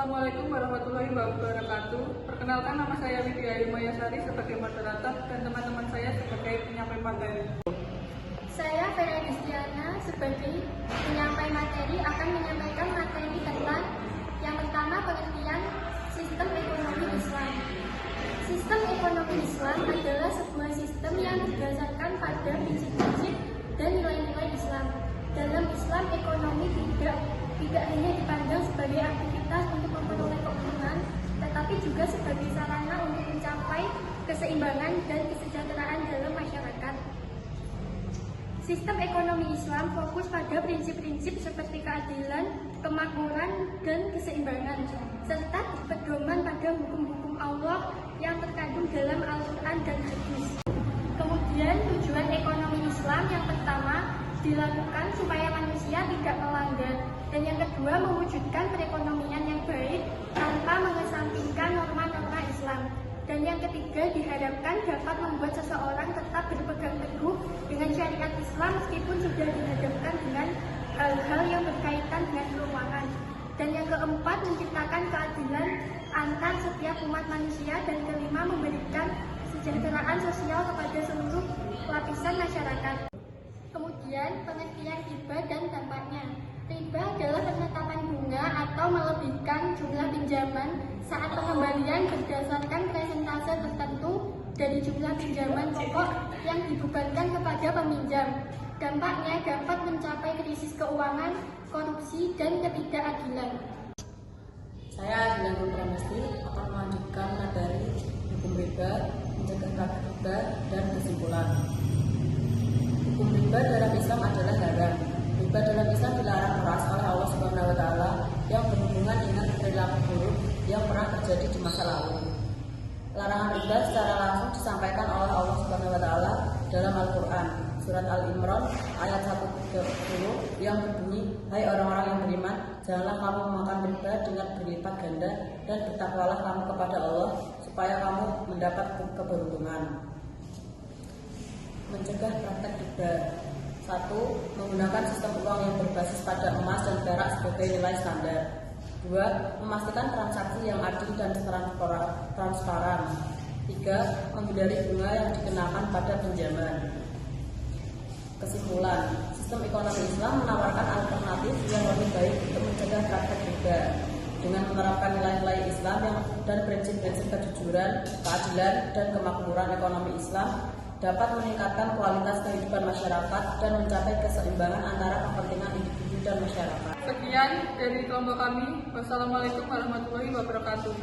Assalamualaikum warahmatullahi wabarakatuh. Perkenalkan, nama saya Widya Mayasari sebagai moderator dan teman-teman saya sebagai penyampai materi. Saya Vera Distiana sebagai penyampai materi akan menyampaikan materi tentang yang pertama, pengertian sistem ekonomi Islam. Sistem ekonomi Islam adalah sebuah sistem yang berdasarkan pada prinsip-prinsip dan nilai-nilai Islam. Dalam Islam, ekonomi tidak hanya dipandang sebagai aktivitas untuk memperoleh keuntungan, tetapi juga sebagai sarana untuk mencapai keseimbangan dan kesejahteraan dalam masyarakat. Sistem ekonomi Islam fokus pada prinsip-prinsip seperti keadilan, kemakmuran, dan keseimbangan, serta berpedoman pada hukum-hukum Allah yang terkandung dalam Al-Quran dan Hadis. Kemudian tujuan ekonomi Islam yang pertama dilakukan supaya manusia tidak melanggar, dan yang kedua mewujudkan perekonomian yang baik tanpa mengesampingkan norma-norma Islam, dan yang ketiga diharapkan dapat membuat seseorang tetap berpegang teguh dengan syariat Islam meskipun sudah dihadapkan dengan hal-hal yang berkaitan dengan keuangan, dan yang keempat menciptakan keadilan antar setiap umat manusia, dan kelima memberikan kesejahteraan sosial kepada seluruh lapisan masyarakat. Kemudian pengertian riba dan dampaknya. Riba adalah penetapan bunga atau melebihkan jumlah pinjaman saat pengembalian berdasarkan persentase tertentu dari jumlah pinjaman pokok yang dibebankan kepada peminjam. Dampaknya dapat mencapai krisis keuangan, korupsi, dan ketidakadilan. Saya Dilan Pramesti akan melanjutkan materi hukum riba, mencegah praktik riba, dan kesimpulan. Hukum riba dalam Islam adalah haram. Riba dalam Islam dilarang keras oleh Allah Subhanahu wa Ta'ala yang berhubungan dengan perilaku buruk yang pernah terjadi di masa lalu. Larangan riba secara langsung disampaikan oleh Allah Subhanahu wa Ta'ala dalam Al-Quran, surat Al-Imran ayat 130 yang berbunyi, "Hai orang-orang yang beriman, janganlah kamu memakan riba dengan berlipat ganda, dan bertakwalah kamu kepada Allah supaya kamu mendapat keberuntungan." Mencegah praktek riba. 1. Menggunakan sistem uang yang berbasis pada emas dan perak sebagai nilai standar. 2. Memastikan transaksi yang adil dan transparan. 3. Menghindari bunga yang dikenakan pada pinjaman. Kesimpulan, sistem ekonomi Islam menawarkan alternatif yang lebih baik untuk mencegah praktek riba dengan menerapkan nilai-nilai Islam dan prinsip-prinsip kejujuran, keadilan, dan kemakmuran. Ekonomi Islam dapat meningkatkan kualitas kehidupan masyarakat dan mencapai keseimbangan antara kepentingan individu dan masyarakat. Sekian dari kelompok kami. Wassalamualaikum warahmatullahi wabarakatuh.